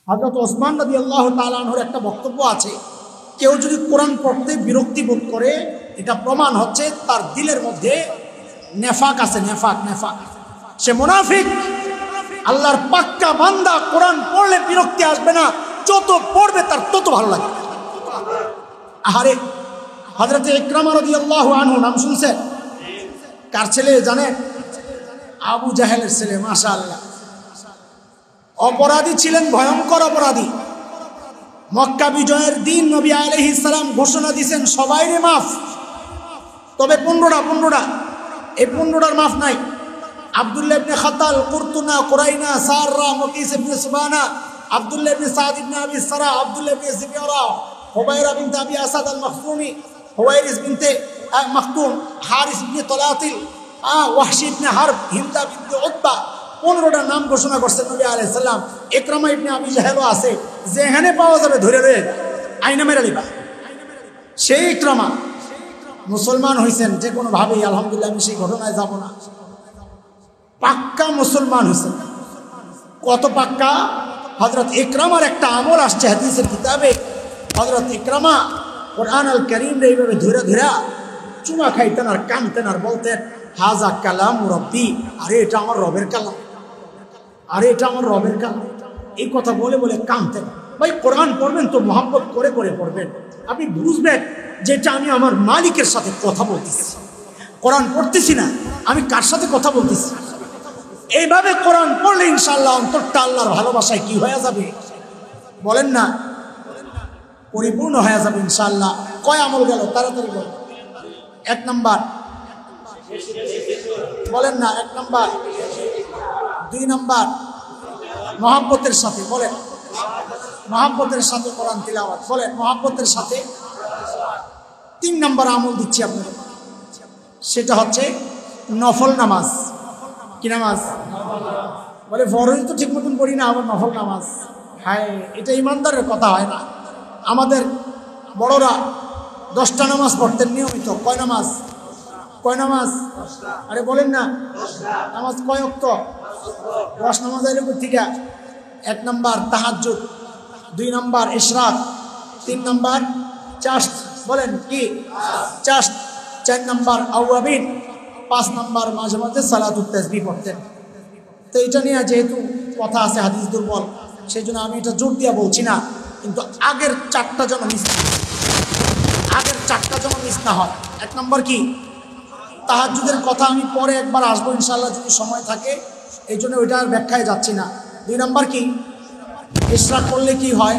হযরত ওসমান রাদিয়াল্লাহু তাআলা আনহুর একটা বক্তব্য আছে, কেউ যদি কোরআন পড়তে বিরক্তি বোধ করে, এটা প্রমাণ হচ্ছে তার দিলের মধ্যে নেফাক আছে, নেফাক। সে মুনাফিক। আল্লাহর পাক্কা বান্দা কোরআন পড়লে বিরক্তি আসবে না, যত পড়বে তার তত ভালো লাগবে। আহারে, হযরত ইকরামা রাদিয়াল্লাহু আনহু নাম শুনছেন? কার ছেলে জানেন? আবু জাহেলের ছেলে। মাশাআল্লাহ, অপরাধী ছিলেন, ভয়ঙ্কর অপরাধী। মক্কা বিজয়ের দিন নবী আলাইহিস সালাম ঘোষণা দিয়েছেন সবাইরে মাফ, তবে 15টা। এই 15টার মাফ নাই। আব্দুল্লাহ ইবনে খাতাল, কুরতুনা, কুরাইনা, সাররা, মুকিস ইবনে সুবানা, আব্দুল্লাহ ইবনে সাদ ইবনে আবি সারা, আব্দুল্লাহ ইবনে জিবিরা, হুবাইরা বিনতে আবি আসাদ আল মাখতুমি, হুয়াইরিস বিনতে মাখতুম, হারিস ইবনে তলাতিল, ওয়াহশি ইবনে হারব, হিন্দা বিনতে উতবা। 15টা নাম ঘোষণা করছেন নবী আলাইহিস সালাম। ইকরামা ইবনে আবি জাহেলও আছে, যেখানে পাওয়া যাবে ধরে রয়ে আইনা মেরে লিবা। সেই ইকরামা মুসলমান হয়েছেন যে কোনো ভাবেই। আলহামদুলিল্লাহ, আমি সেই ঘটনায় যাব না। পাক্কা মুসলমান হয়েছেন। কত পাক্কা? হযরত ইকরামার একটা আমল আসছে হাদিসের কিতাবে। হযরত ইকরামা কোরআন আল কারীম এইভাবে ধরে চুমা খাইতেন আর কানতেন আর বলতেন, হাজা কালাম রব্বি, আরে এটা আমার রবের কালাম, আরে এটা আমার রবের কালাম। এই কথা বলে বলে কানতেন। ভাই, কোরআন পড়বেন তো মোহাম্মত করে পড়বেন। আপনি বুঝবেন যেটা আমি আমার মালিকের সাথে কথা বলতেছি, কোরআন পড়তেছি না, আমি কার সাথে কথা বলতেছি। এইভাবে কোরআন পড়লে ইনশাআল্লাহ অন্তরটা আল্লাহর ভালোবাসায় কি হয়ে যাবে বলেন না? পরিপূর্ণ হয়ে যাবে ইনশাআল্লাহ। কয় আমল গেল? তাড়াতাড়ি বল। 1 নাম্বার বলেন না? 1 নাম্বার। 2 নাম্বার মহব্বতের সাথে, বলেন মহব্বতের সাথে কোরআন তিলাওয়াত, বলেন মহব্বতের সাথে। 3 নাম্বার আমল দিচ্ছি আপনাদের, সেটা হচ্ছে নফল নামাজ। কি নামাজ? বলে ফরজ তো ঠিক মতন পড়ি না, আবার নফল নামাজ। হায়, এটা ইমানদারের কথা হয় না। আমাদের বড়রা 10টা নামাজ পড়তেন নিয়মিত। কয় নামাজ? আরে বলেন না, নামাজ কয় ওয়াক্ত? 10 নামাজ এর উপর থেকে। 1 নাম্বার তাহাজ্জুদ, 2 নাম্বার ইশরাক, 3 নাম্বার চাশত, বলেন কি চাশত, 4 নাম্বার আওয়াবিন, 5 নাম্বার মাঝে মাঝে সালাতুত তাসবিহ পড়তেন। তো এটা নিয়ে যেহেতু কথা আছে হাদিস দুর্বল, সেই জন্য আমি এটা জোর দিয়ে বলছি না, কিন্তু আগের 4টা যেন মিস না হয়। 1 নম্বর কি? তাহাজ্জুদের কথা আমি পরে একবার আসবো ইনশাআল্লাহ যদি সময় থাকে, এই জন্য ওইটার ব্যাখ্যায় যাচ্ছি না। 2 নম্বর কি? ইশরাক করলে কি হয়?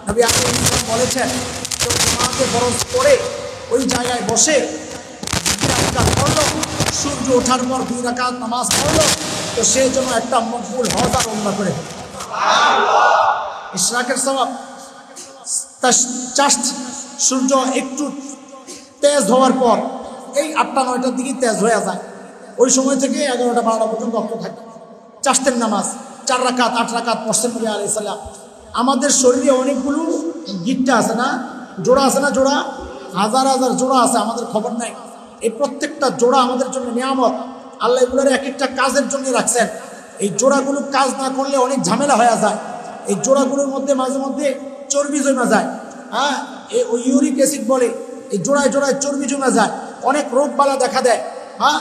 নবী আলাইহিস সালাম বলেছেন, কেউ নামাজে ফরজ করে ওই জায়গায় বসে 2 রাকাত পড়লো, সূর্য ওঠার পর 2 রাকাত নামাজ পড়লো, তো সেই জন্য একটা মকবুল হজ আর উমরা করে ইশরাকের সওয়াব। চাশত, সূর্য একটু তেজ হওয়ার পর এই 8টা-9টার দিকে তেজ হয়ে যায়, ওই সময় থেকে 11টা-12টা পর্যন্ত রক্ত থাকে। চাশতের নামাজ 4 রাকাত 8 রাকাত পড়ছেন নবী আলাইহিস সালাম। আমাদের শরীরে অনেকগুলো গিট্টা আছে না, জোড়া আছে না, জোড়া হাজার জোড়া আছে, আমাদের খবর নাই। এই প্রত্যেকটা জোড়া আমাদের জন্য নিয়ামত। আল্লাহ এগুলোর এক একটা কাজের জন্য রাখছেন। এই জোড়াগুলো কাজ না করলে অনেক ঝামেলা হয়ে যায়। এই জোড়াগুলোর মধ্যে মাঝে মধ্যে চর্বি জমা যায়, হ্যাঁ, ওই ইউরিক অ্যাসিড বলে, এই জোড়ায় চর্বি জমা যায়, অনেক রোগ বালা দেখা দেয়। হ্যাঁ,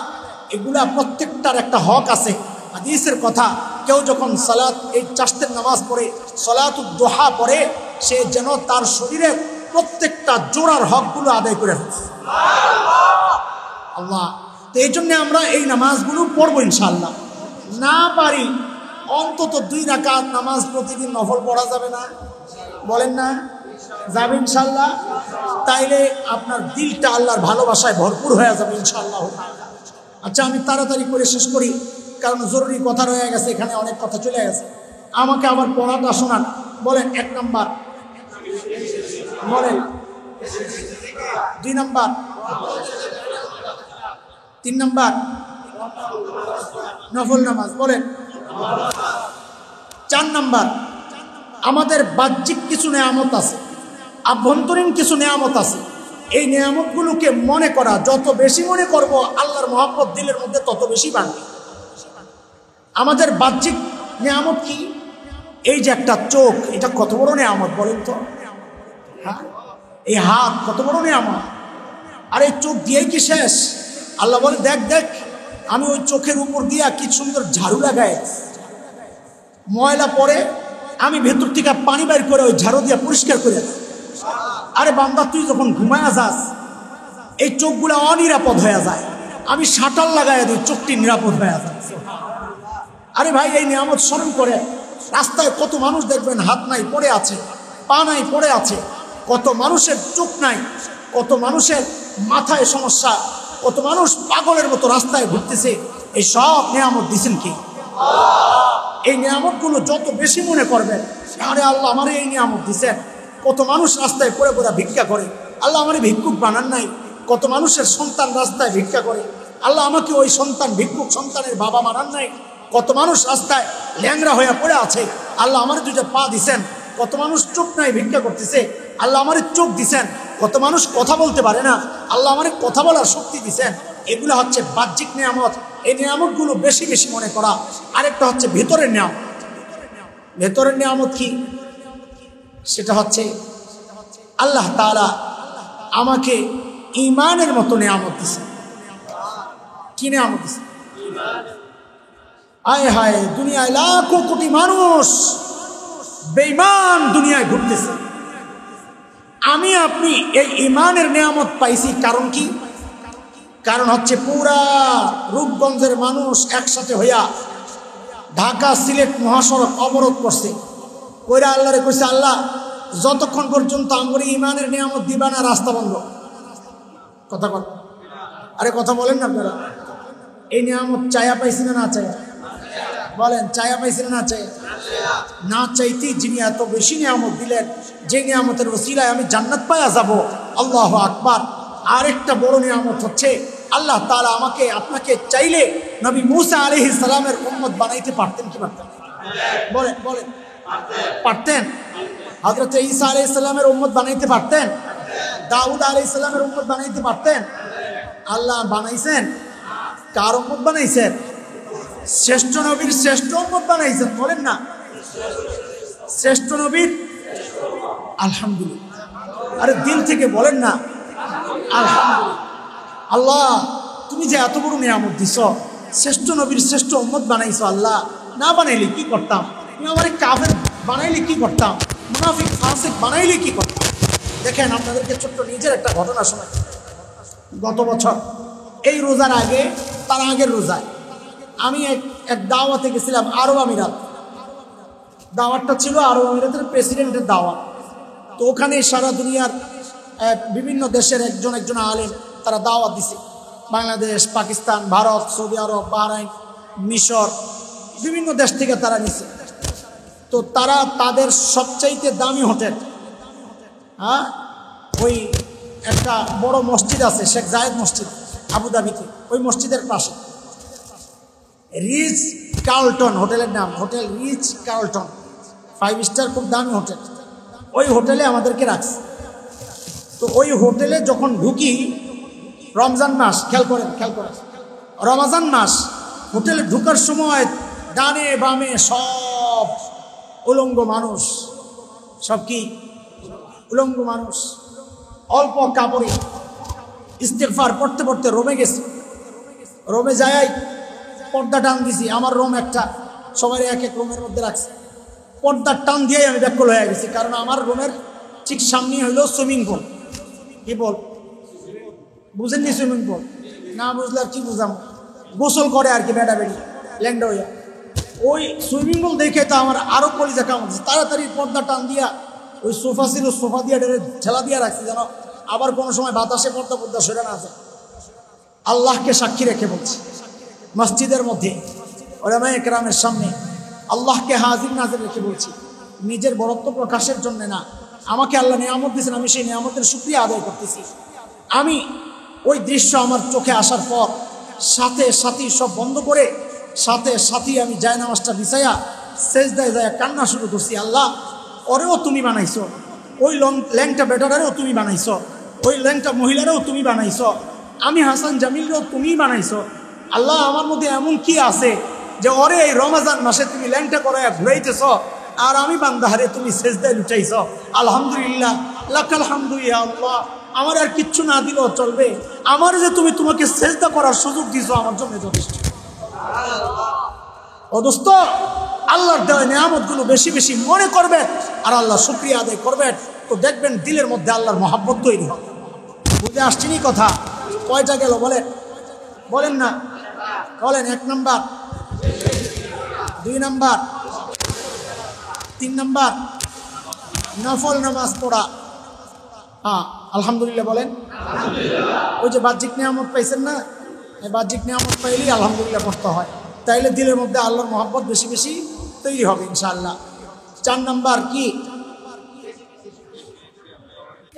এগুলা প্রত্যেকটার একটা হক আছে। হাদিসের কথা, কেউ যখন সালাত এই চাশতের নামাজ পড়ে, সালাতুদ দুহা পড়ে, সে যেন তার শরীরের প্রত্যেকটা জোড়ার হকগুলো আদায় করে ফেলছে। আল্লাহ, তো এই জন্য আমরা এই নামাজগুলো পড়বো ইনশাআল্লাহ। না পারি অন্তত 2 রাকাত নামাজ প্রতিদিন নফল পড়া যাবে না? বলেন না যাবে ইনশাআল্লাহ? তাইলে আপনার দিলটা আল্লাহর ভালোবাসায় ভরপুর হয়ে যাবে ইনশাআল্লাহ। আচ্ছা, আমি তাড়াতাড়ি করে শেষ করি, কারণ জরুরি কথা রয়ে গেছে, এখানে অনেক কথা চলে গেছে। আমাকে আবার পড়াটা শোনান। বলেন 1 নাম্বার, বলেন 2 নাম্বার, 3 নাম্বার নফল নামাজ, বলেন 4 নাম্বার আমাদের বাহ্যিক কিছু নেয়ামত আছে, আভ্যন্তরীণ কিছু নেয়ামত আছে। এই নেয়ামতগুলোকে মনে করা, যত বেশি মনে করব আল্লাহর মহব্বত দিলের মধ্যে তত বেশি বাড়বে। আমাদের বাহ্যিক নেয়ামত কি? এই যে একটা চোখ, এটা কত বড় নিয়ামত বলেন তো? হ্যাঁ, এই হাত কত বড় নিয়ামত। আর এই চোখ দিয়েই কি শেষ? আল্লাহ বলে, দেখ দেখ আমি ওই চোখের উপর দিয়া কি সুন্দর ঝাড়ু লাগাই, ময়লা পড়ে আমি ভেতর থেকে পানি বাইর করে ওই ঝাড়ু দিয়া পরিষ্কার করে। আরে বান্দা, তুই যখন ঘুমায়া যাস এই চোখগুলা অনিরাপদ হয়ে যায়, আমি শাটার লাগাই দিই, চোখটি নিরাপদ হয়ে যায়। আরে ভাই, এই নিয়ামত স্মরণ করে। রাস্তায় কত মানুষ দেখবেন হাত নাই পড়ে আছে, পা নাই পড়ে আছে, কত মানুষের চোখ নাই, কত মানুষের মাথায় সমস্যা, কত মানুষ পাগলের মতো রাস্তায় ঘুরতেছে। এই সব নিয়ামত দিছেন কি? এই নিয়ামতগুলো যত বেশি মনে করবেন, আরে আল্লাহ আমার এই নিয়ামত দিছেন। কত মানুষ রাস্তায় পড়ে পড়ে ভিক্ষা করে, আল্লাহ আমার ভিক্ষুক বানান নাই। কত মানুষের সন্তান রাস্তায় ভিক্ষা করে, আল্লাহ আমাকে ওই সন্তান ভিক্ষুক সন্তানের বাবা বানান নাই। কত মানুষ রাস্তায় ল্যাংরা হয়ে পড়ে আছে, আল্লাহ আমার দুটো পা দিছেন। কত মানুষ চোখ নাই ভিক্ষা করতেছে, আল্লাহ আমার চোখ দিছেন। কত মানুষ কথা বলতে পারে না, আল্লাহ আমার কথা বলার শক্তি দিছেন। এগুলো হচ্ছে বাহ্যিক নিয়ামত। এই নিয়ামতগুলো বেশি বেশি মনে করা। আরেকটা হচ্ছে ভেতরের নিয়ামত। ভেতরের নিয়ামত কি? সেটা হচ্ছে আল্লাহ তাআলা আমাকে ঈমানের মতো নিয়ামত দিছে। কি নিয়ামত দিছে? আয় হায়, দুনিয়ায় লাখো কোটি মানুষ বেঈমান দুনিয়ায় ঘুরতেছে, আমি আপনি এই ঈমানের নিয়ামত পাইছি। কারণ কি? কারণ হচ্ছে পুরা রূপগঞ্জের মানুষ একসাথে হইয়া ঢাকা সিলেট মহাসড়ক অবরোধ করছে। কইরা আল্লাহরে কইছে, আল্লাহ যতক্ষণ পর্যন্ত আমরা ঈমানের নিয়ামত দিবা না রাস্তা বন্ধ। কথা বল, আরে কথা বলেন না আপনারা। এই নিয়ামত চায়া পাইছি না না চায়া? বলেন, চায়া পাইছি না না চায়া? না চাইতে যিনি এত বেশি নিয়ামত দিলেন, যে নিয়ামতের ওসিলায় আমি জান্নাত পায়া যাব। আল্লাহু আকবার। আরেকটা বড় নিয়ামত হচ্ছে আল্লাহ তাআলা আমাকে আপনাকে চাইলে নবী মূসা আলাইহিস সালামের উম্মত বানাইতে পারতেন কি পারতেন? বলেন বলেন, পারতেন? হযরত ঈসা আলাইহিস সালামের উম্মত বানাইতে পারতেন? দাউদ আলাইহিস সালামের উম্মত বানাইতে পারতেন? আল্লাহ বানাইছেন। কার উম্মত বানাইছেন? শ্রেষ্ঠ নবীর শ্রেষ্ঠ উম্মত বানাইছেন। বলেন না, শ্রেষ্ঠ নবীর। আলহামদুলিল্লাহ। আরে দিল থেকে বলেন না আলহামদুলিল্লাহ। আল্লাহ তুমি যে এত বড় নিয়ামত দিছ, শ্রেষ্ঠ নবীর শ্রেষ্ঠ উম্মত বানাইছো। আল্লাহ না বানাইলে কি করতাম? তুমি আমার কাফের বানাইলে কি করতাম? মুনাফিক ফাসিক বানাইলে কি করতাম? দেখেন, আপনাদেরকে ছোট্ট নিজের একটা ঘটনা শোনাই। গত বছর এই রোজার আগে, তার আগের রোজায় আমি এক দাওয়াতে গেছিলাম আরব আমিরাত। দাওয়াতটা ছিল আরব আমিরাতের প্রেসিডেন্টের দাওয়াত। তো ওখানে সারা দুনিয়ার বিভিন্ন দেশের একজন একজন আলেম তারা দাওয়াত দিছে। বাংলাদেশ, পাকিস্তান, ভারত, সৌদি আরব, বাহরাইন, মিশর, বিভিন্ন দেশ থেকে তারা নিছে। তো তারা তাদের সবচাইতে দামি হোটেল, হ্যাঁ, ওই একটা বড় মসজিদ আছে শেখ জায়েদ মসজিদ আবুধাবিতে, ওই মসজিদের পাশে রিচ কার্লটন হোটেলের নাম, হোটেল রিচ কার্লটন, 5 স্টার, খুব দামি হোটেল। ওই হোটেলে আমাদেরকে রাখছে। তো ওই হোটেলে যখন ঢুকি, রমজান মাস, খেয়াল করেন রমজান মাস, হোটেলে ঢুকার সময় ডানে বামে সব উলঙ্গ মানুষ। সব কি? উলঙ্গ মানুষ, অল্প কাপড়ে। ইস্তেগফার পড়তে পড়তে রোমে গেছি। রোমে যাই পর্দা টান দিছি। আমার রুম একটা, সবাই এক এক রুমের মধ্যে রাখছে। পর্দার টান দিয়েই আমি ব্যাকুল হয়ে গেছি, কারণ আমার রুমের ঠিক সামনে হইলো সুইমিং পুল। কি বল বুঝেননি? সুইমিং পুল না বুঝলে আর কি বুঝাম? গোসল করে আর কি বেড়া বেড়ি ল্যাংডা হইয়া। ওই সুইমিং পুল দেখে তো আমার আরো কলিজা কাম হচ্ছে। তাড়াতাড়ি পর্দা টান দিয়া, ওই সোফা ছিল, সোফা দিয়া ঠেলা দিয়া রাখছি যেন আবার কোনো সময় বাতাসে পর্দা সরে না যায়। আল্লাহকে সাক্ষী রেখে বলছি, মসজিদের মধ্যে উলামায়ে কেরামের সামনে আল্লাহকে হাজির নাজির রেখে বলছি, নিজের বরত্ব প্রকাশের জন্য না, আমাকে আল্লাহ নিয়ামত দিয়েছেন, আমি সেই নিয়ামতের শুকরিয়া আদায় করতেছি। আমি ওই দৃশ্য আমার চোখে আসার পর সাথে সাথী সব বন্ধ করে সাথে আমি জায়নামাজটা বিছাইয়া সেজদায় যায় কান্না শুরু করছি। আল্লাহ, ওরেও তুমি বানাইছো, ওই ল্যাংটা বেটারেও তুমি বানাইছো, ওই ল্যাংটা মহিলারেও তুমি বানাইছো, আমি হাসান জামিলরেও তুমি বানাইছো। আল্লাহ, আমার মধ্যে এমন কি আছে যে ওরে এই রমজান মাসে তুমি ল্যাংটা করাইয়া ঘুরাইতেছ, আর আমি বান্দাহারে তুমি সেজদায় লুটাইছ, আলহামদুলিল্লাহ, লাকাল হামদু ইয়া আল্লাহ। আমার আর কিচ্ছু না দিলেও চলবে, আমার যে তুমি তোমাকে সেজদা করার সুযোগ দিছো আমার জন্য যথেষ্ট। ও দোস্ত, আল্লাহর দেওয়া নিয়ামতগুলো বেশি বেশি মনে করবেন আর আল্লাহ শুকরিয়া আদায় করবেন, তো দেখবেন দিলের মধ্যে আল্লাহর মহাব্বত তৈরি হবে। বুঝে আসছেনি কথা? কয়টা গেল বলেন? বলেন না, বলেন। 1 নাম্বার, 2 নাম্বার, 3 নাম্বার, নফল নামাজ পড়া। হ্যাঁ, আলহামদুলিল্লাহ বলেন। ওই যে বাহ্যিক নিয়ামত পাইছেন না, এই বাহ্যিক নিয়ামত পাইলেই আলহামদুলিল্লাহ পড়তে হয়, তাইলে দিলের মধ্যে আল্লাহর মহব্বত বেশি বেশি তৈরি হবে ইনশাআল্লাহ। 4 নাম্বার কি?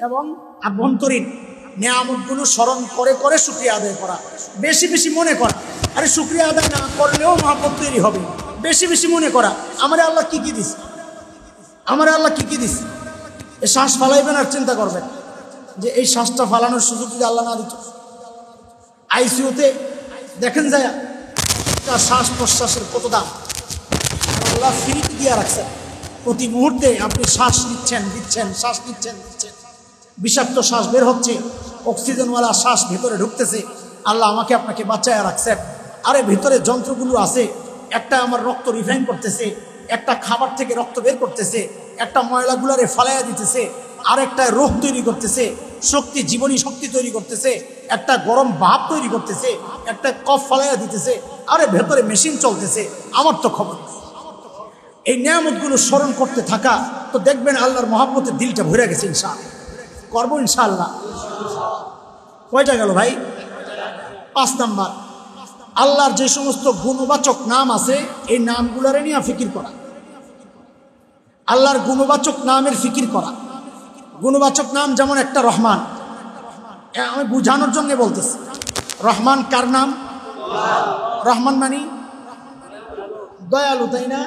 এবং আভ্যন্তরীণ নিয়ামতগুলো স্মরণ করে করে শুকরিয়া আদায় করা, বেশি বেশি মনে করা। আরে শুকরিয়া আদায় না করলেও মহব্বত তৈরি হবে, বেশি বেশি মনে করা। আমারে আল্লাহ কি কি দিছে, আমারে আল্লাহ কি কি দিছে। এই শ্বাস ফালাইবেন আর চিন্তা করবেন যে এই শ্বাসটা ফালানোর সুযোগ যদি আল্লাহ না দিত। আইসিইউতে দেখেন যায় তার শ্বাস প্রশ্বাসের কত দাম, আল্লাহ ফ্রিতে দিয়ে রাখছেন। প্রতি মুহূর্তে আপনি শ্বাস নিচ্ছেন দিচ্ছেন, শ্বাস নিচ্ছেন দিচ্ছেন, বিষাক্ত শ্বাস বের হচ্ছে, অক্সিজেনওয়ালা শ্বাস ভেতরে ঢুকতেছে। আল্লাহ আমাকে আপনাকে বাঁচায় রাখছেন। আরে ভেতরে যন্ত্রগুলো আছে, একটা আমার রক্ত রিফাইন করতেছে, একটা খাবার থেকে রক্ত বের করতেছে, একটা ময়লাগুলারে ফালাইয়া দিতেছে, আর একটা রোগ তৈরি করতেছে, শক্তি, জীবনী শক্তি তৈরি করতেছে, একটা গরম ভাব তৈরি করতেছে, একটা কফ ফালাইয়া দিতেছে। আরে ভেতরে মেশিন চলতেছে, আমার তো খবর। এই নিয়ামতগুলো স্মরণ করতে থাকা, তো দেখবেন আল্লাহর মহব্বতে দিলটা ভরে গেছে। ইনশাআল্লাহ করবো, ইনশাআল্লাহ। কয়টা গেল ভাই? 5 নাম্বার, আল্লাহর যে সমস্ত গুণবাচক নাম আছে এই নামগুলোরে নিয়ে ফিকির করা, আল্লাহর গুণবাচক নামের ফিকির করা। গুণবাচক নাম যেমন একটা রহমান, আমি বুঝানোর জন্য বলতেছি। রহমান কার নাম? রহমান মানি দয়ালু, তাই না?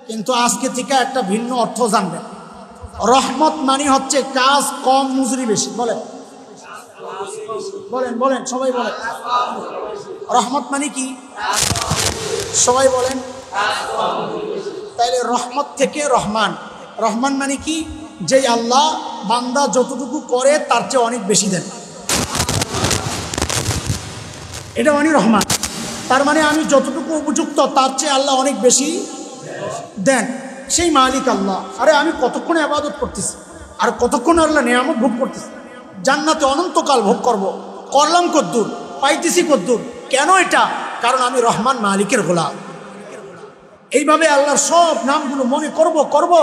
কিন্তু আজকে থেকে একটা ভিন্ন অর্থ জানবেন। রহমত মানি হচ্ছে কাজ কম মজুরি বেশি। বলেন বলেন বলেন, সবাই বলেন। রহমত মানে কি? সবাই বলেন। তাইলে রহমত থেকে রহমান। রহমান মানে কি? যে আল্লাহ বান্দা যতটুকু করে তার চেয়ে অনেক বেশি দেন, এটা মানে রহমান। তার মানে আমি যতটুকু উপযুক্ত তার চেয়ে আল্লাহ অনেক বেশি দেন, সেই মালিক আল্লাহ। আরে আমি কতক্ষণ ইবাদত করতেছি আর কতক্ষণ আল্লাহ নিয়ামত ভোগ করতেছি। জান্নাতে অনন্তকাল ভোগ করব, করলাম কদ্দুর, পাইতেছি কদ্দুর। কেন এটা? কারণ আমি রহমান মালিকের গোলাম। এইভাবে আল্লাহর সব নামগুলো মনে করব করব,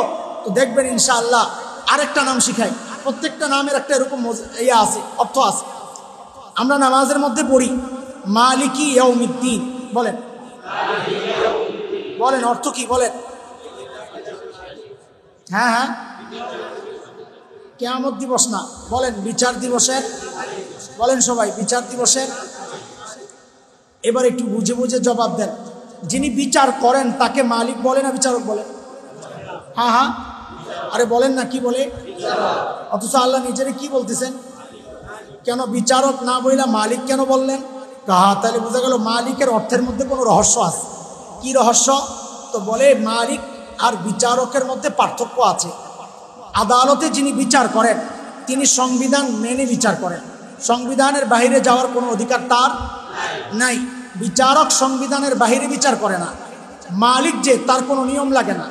তো দেখবেন ইনশাআল্লাহ। আরেকটা নাম শিখাই, প্রত্যেকটা নামের একটা এরকম ইয়া আছে, অর্থ আছে। আমরা নামাজের মধ্যে পড়ি মালিকি ইয়াউমিদ্দিন। বলেন বলেন, অর্থ কি বলেন? হ্যাঁ হ্যাঁ, কিয়ামত দিবস না, বলেন বিচার দিবসের। বলেন সবাই, বিচার দিবসের। এবার একটু বুঝে বুঝে জবাব দেন। যিনি বিচার করেন তাকে মালিক বলে না বিচারক বলে? হ্যাঁ হ্যাঁ, আরে বলেন না, কি বলে? অথচ আল্লাহ নিজেরে কি বলতেছেন? কেন বিচারক না বইলা মালিক কেন বললেন? কাহা, তাহলে বোঝা গেল মালিকের অর্থের মধ্যে কোনো রহস্য আছে। কি রহস্য? তো বলে মালিক আর বিচারকের মধ্যে পার্থক্য আছে। আদালতে যিনি বিচার করেন তিনি সংবিধান মেনে বিচার করেন, সংবিধানের বাইরে যাওয়ার কোনো অধিকার তার নাই। বিচারক সংবিধানের বাইরে বিচার করে না। মালিক যে, তার কোনো নিয়ম লাগে না।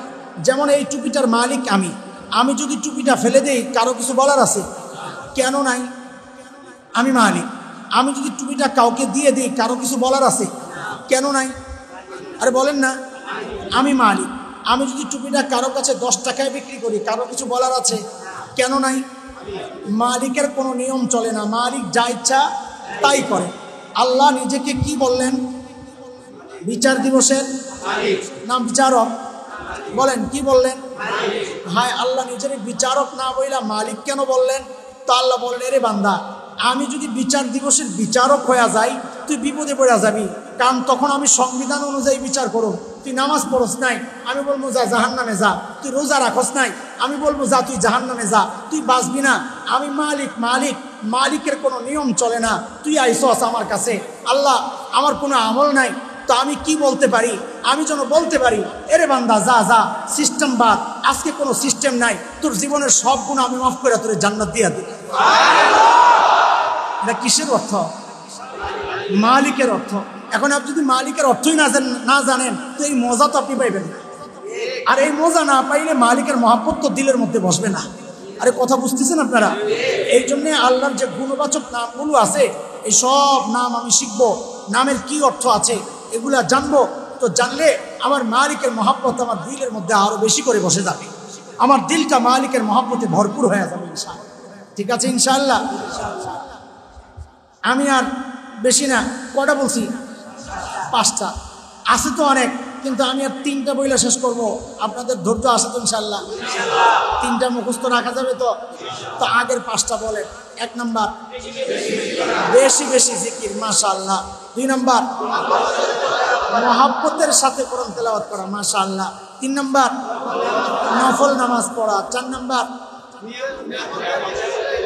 যেমন এই টুপিটার মালিক আমি, আমি যদি টুপিটা ফেলে দেই কারো কিছু বলার আছে? কেন নাই? আমি মালিক। আমি যদি টুপিটা কাউকে দিয়ে দিই কারো কিছু বলার আছে? কেন নাই? আরে বলেন না, আমি মালিক। আমি যদি টুপিটা কারো কাছে 10 টাকায় বিক্রি করি কারো কিছু বলার আছে? কেন নাই? মালিকের কোনো নিয়ম চলে না, মালিক যা ইচ্ছা তাই করে। আল্লাহ নিজেকে কি বললেন বিচার দিবসের? না বিচারক। বলেন কি বললেন? হায়, আল্লাহ নিজের বিচারক না বইলা মালিক কেন বললেন? তো আল্লাহ বললেন, রে বান্দা, আমি যদি বিচার দিবসের বিচারক হয়ে যাই তুই বিপদে পড়ে যাবি। কারণ তখন আমি সংবিধান অনুযায়ী বিচার করব। তুই নামাজ পড়স নাই, আমি বলবো যা জাহান্নামে যা। তুই রোজা রাখস নাই, আমি বলবো যা তুই জাহান্নামে যা। তুই বাঁচবি না। আমি মালিক, মালিক, মালিকের কোনো নিয়ম চলে না। তুই আইসস আমার কাছে, আল্লাহ আমার কোনো আমল নাই, তো আমি কি বলতে পারি? আমি যেন বলতে পারি, এরে বান্দা যা যা, সিস্টেম বাদ, আজকে কোনো সিস্টেম নাই, তোর জীবনের সব গুণ আমি মাফ করে তোর জান্নাত দিয়া দিই। এটা কিসের অর্থ? মালিকের অর্থ। এখন আপনি যদি মালিকের অর্থই না জানেন তো এই মজা তো আপনি পাইবেন না। আর এই মজা না পাইলে মালিকের মহব্বত তো দিলের মধ্যে বসবে না। আরে কথা বুঝতেছেন আপনারা? এই জন্যে আল্লাহর যে গুণবাচক নামগুলো আছে, এই সব নাম আমি শিখবো, নামের কি অর্থ আছে এগুলা জানবো। তো জানলে আমার মালিকের মহব্বত আমার দিলের মধ্যে আরো বেশি করে বসে যাবে, আমার দিলটা মালিকের মহব্বতে ভরপুর হয়ে যাবে ইনশাআল্লাহ। ঠিক আছে ইনশাআল্লাহ? আমি আর বেশি না, কটা বলছি? 5টা আছে তো অনেক, কিন্তু আমি আর 3টা বইলা শেষ করব। আপনাদের ধৈর্য আছে তো ইনশাআল্লাহ? 3টা মুখস্থ রাখা যাবে তো? তো আগের 5টা বলেন। 1 নাম্বার বেশি বেশি জিকির, মাশাআল্লাহ। 2 নাম্বার মহব্বতের সাথে কোরআন তেলাওয়াত করা, মাশাআল্লাহ। 3 নাম্বার নফল নামাজ পড়া। 4 নাম্বার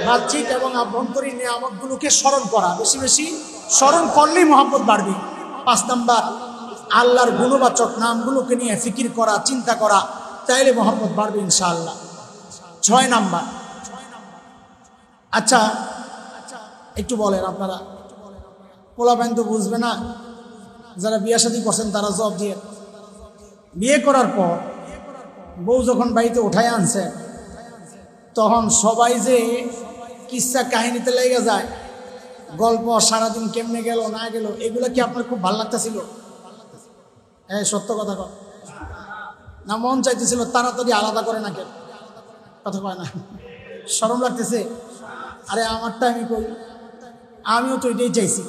বাহ্যিক এবং আভ্যন্তরীণ নিয়ামতগুলোকে স্মরণ করা, বেশি বেশি স্মরণ করলেই মহব্বত বাড়বে। 5 নাম্বার আল্লাহর গুণবাচক নামগুলোকে নিয়ে ফিকির করা, চিন্তা করা, তাইলে মহব্বত বাড়বে ইনশাআল্লাহ। 6 নাম্বার, আচ্ছা একটু বলেন আপনারা, পোলাপাইন তো বুঝবে না, যারা বিয়ে শাদী করছেন তারা জবাব দিয়ে, বিয়ে করার পর বউ যখন বাড়িতে উঠায় আনছে তখন সবাই যে কিসসা কাহিনীতে লেগে যায়, গল্প সারাদিন কেমনে গেল না গেল, এগুলো কি আপনার খুব ভালো লাগতেছিল? হ্যাঁ সত্য কথা কর না, মন চাইতেছিল তাড়াতাড়ি আলাদা করে না? কেন কথা কয় না? শরম লাগতেছে? আরে আমারটা আমি কই, আমিও তো এটাই চাইছি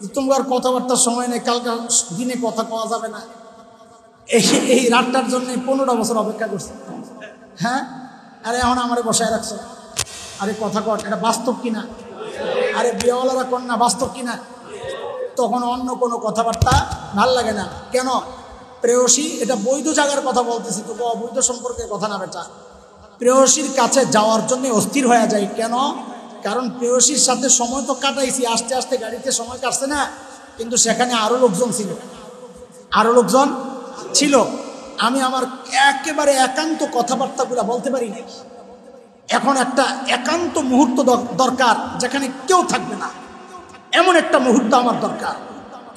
যে তোমার কথাবার্তার সময় নেই, কালকে দিনে কথা কওয়া যাবে না, এই রাতটার জন্য 15টা বছর অপেক্ষা করছি। হ্যাঁ, আরে এখন আমারে বসায় রাখছো, আরে কথা কর, এটা বাস্তব কিনা? আরে বিয়েওয়ালারা কর না, বাস্তব কিনা? তখন অন্য কোনো কথাবার্তা ভাল লাগে না। কেন? প্রেয়সী, এটা বৈধ জায়গার কথা বলতেছি, তো অবৈধ সম্পর্কের কথা না বেটা। প্রেয়সীর কাছে যাওয়ার জন্য অস্থির হয়ে যায়। কেন? কারণ প্রেয়সীর সাথে সময় তো কাটাইছি, আস্তে আস্তে গাড়িতে সময় কাটছে না, কিন্তু সেখানে আরো লোকজন ছিল, আরো লোকজন ছিল। আমি আমার একেবারে একান্ত কথাবার্তাগুলো বলতে পারি না। এখন একটা একান্ত মুহূর্ত দরকার, যেখানে কেউ থাকবে না, এমন একটা মুহূর্ত আমার দরকার।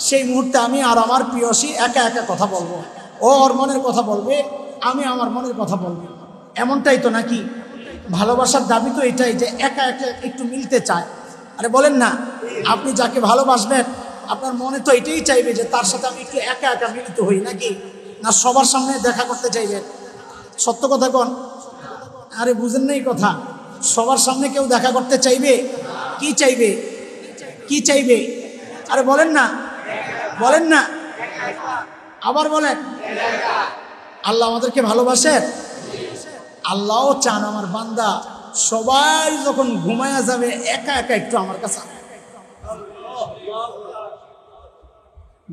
সেই মুহূর্তে আমি আর আমার প্রেয়সী একা একা কথা বলবো, ও ওর মনের কথা বলবে, আমি আমার মনের কথা বলবো। এমনটাই তো নাকি? ভালোবাসার দাবি তো এটাই যে একা একা একটু মিলতে চায়। আরে বলেন না, আপনি যাকে ভালোবাসবেন আপনার মনে তো এটাই চাইবে যে তার সাথে আমি একটু একা একা মিলিত হই, নাকি? না সবার সামনে দেখা করতে চাইবেন? সত্য কথা কোন? আরে বুঝেন না এই কথা? সবার সামনে কেউ দেখা করতে চাইবে? কি চাইবে? কি চাইবে? আরে বলেন না, বলেন না, আবার বলেন। আল্লাহ আমাদেরকে ভালোবাসেন, আল্লাহও চান আমার বান্দা সবাই যখন ঘুমায়া যাবে একা একা একটু আমার কাছে।